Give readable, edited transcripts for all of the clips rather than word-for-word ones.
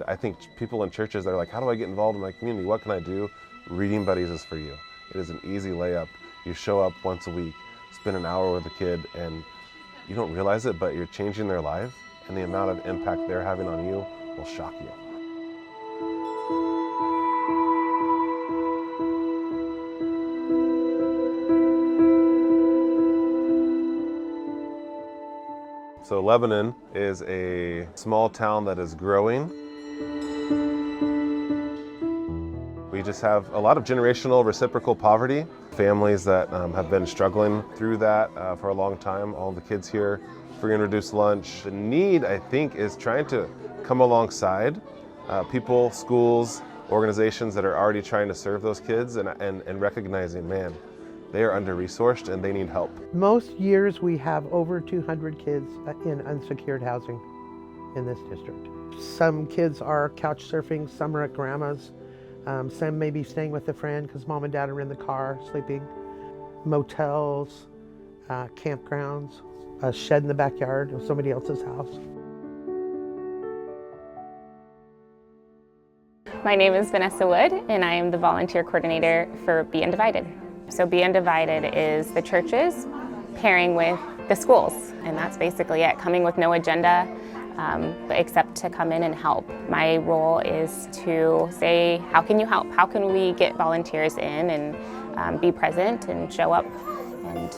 I think people in churches, they're like, how do I get involved in my community? What can I do? Reading Buddies is for you. It is an easy layup. You show up once a week, spend an hour with a kid, and you don't realize it, but you're changing their life, and the amount of impact they're having on you will shock you. So Lebanon is a small town that is growing. We just have a lot of generational reciprocal poverty. Families that have been struggling through that for a long time. All the kids here, free and reduced lunch. The need, I think, is trying to come alongside people, schools, organizations that are already trying to serve those kids and recognizing, man, they are under-resourced and they need help. Most years we have over 200 kids in unsecured housing in this district. Some kids are couch surfing, some are at grandma's, some may be staying with a friend because mom and dad are in the car sleeping. Motels, campgrounds, a shed in the backyard of somebody else's house. My name is Vanessa Wood and I am the volunteer coordinator for Be Undivided. So Be Undivided is the churches pairing with the schools, and that's basically it, coming with no agenda except to come in and help. My role is to say, how can you help? How can we get volunteers in and be present and show up and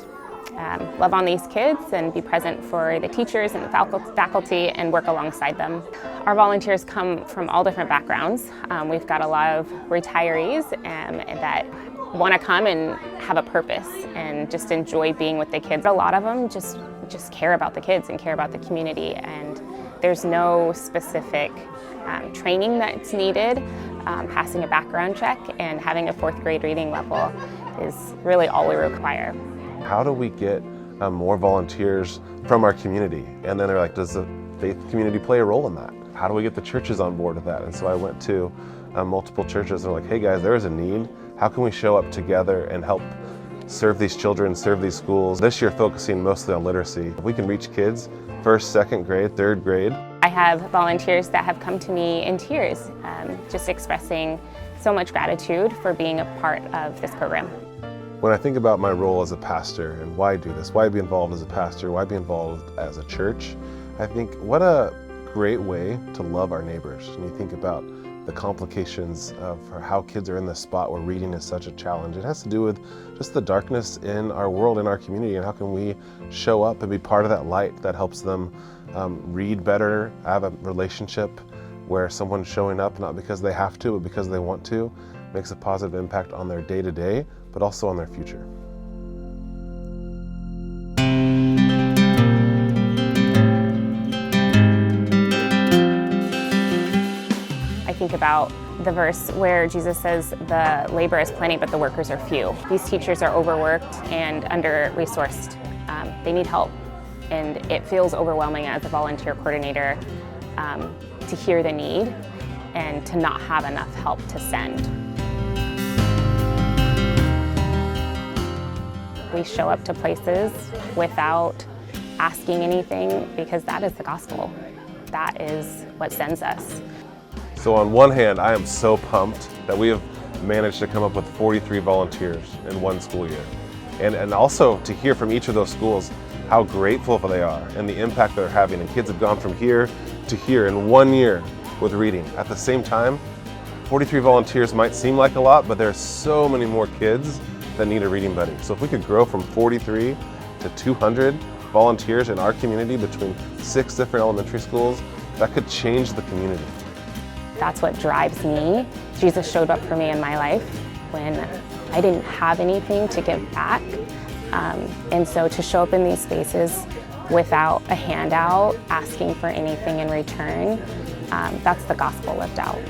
love on these kids and be present for the teachers and the faculty and work alongside them. Our volunteers come from all different backgrounds. We've got a lot of retirees that want to come and have a purpose and just enjoy being with the kids. A lot of them just care about the kids and care about the community, and there's no specific training that's needed. Passing a background check and having a 4th grade reading level is really all we require. How do we get more volunteers from our community? And then they're like, does the faith community play a role in that? How do we get the churches on board with that? And so I went to multiple churches. They're like, hey guys, there is a need. How can we show up together and help serve these children, serve these schools? This year focusing mostly on literacy. If we can reach kids, 1st, 2nd grade, 3rd grade. I have volunteers that have come to me in tears, just expressing so much gratitude for being a part of this program. When I think about my role as a pastor and why do this, why be involved as a pastor, why be involved as a church, I think what a great way to love our neighbors. And you think about the complications of how kids are in this spot where reading is such a challenge. It has to do with just the darkness in our world, in our community, and how can we show up and be part of that light that helps them read better, have a relationship where someone's showing up not because they have to, but because they want to, makes a positive impact on their day-to-day, but also on their future. I think about the verse where Jesus says the labor is plenty but the workers are few. These teachers are overworked and under-resourced. They need help, and it feels overwhelming as a volunteer coordinator to hear the need and to not have enough help to send. We show up to places without asking anything because that is the gospel. That is what sends us. So on one hand, I am so pumped that we have managed to come up with 43 volunteers in one school year. And also to hear from each of those schools how grateful they are and the impact they're having. And kids have gone from here to here in 1 year with reading. At the same time, 43 volunteers might seem like a lot, but there's so many more kids that need a reading buddy. So if we could grow from 43 to 200 volunteers in our community between 6 different elementary schools, that could change the community. That's what drives me. Jesus showed up for me in my life when I didn't have anything to give back. And so to show up in these spaces without a handout, asking for anything in return, that's the gospel lived out.